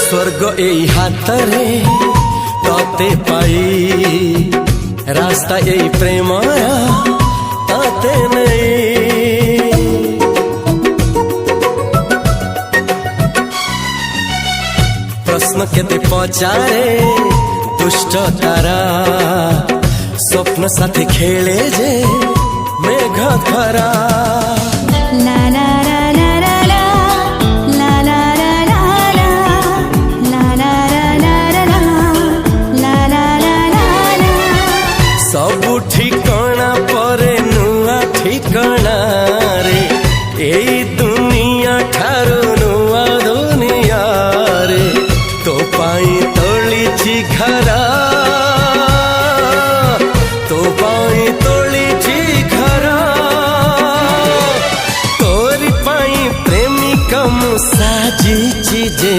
स्वर्ग एई हातरे तते पाई रास्ता एई प्रेम तते नहीं। प्रश्न केते पचारे दुष्ट तारा स्वप्न साथी खेले जे मेघ खरा। सबु ठिकाना परे नुआ ठिकाना रे एई दुनिया ठारू नुआ दुनिया रे। तो पाई तोलिछि घरा तो पाई तोलिछि घरा तोरी पाई प्रेमिका मु साजिछि जे।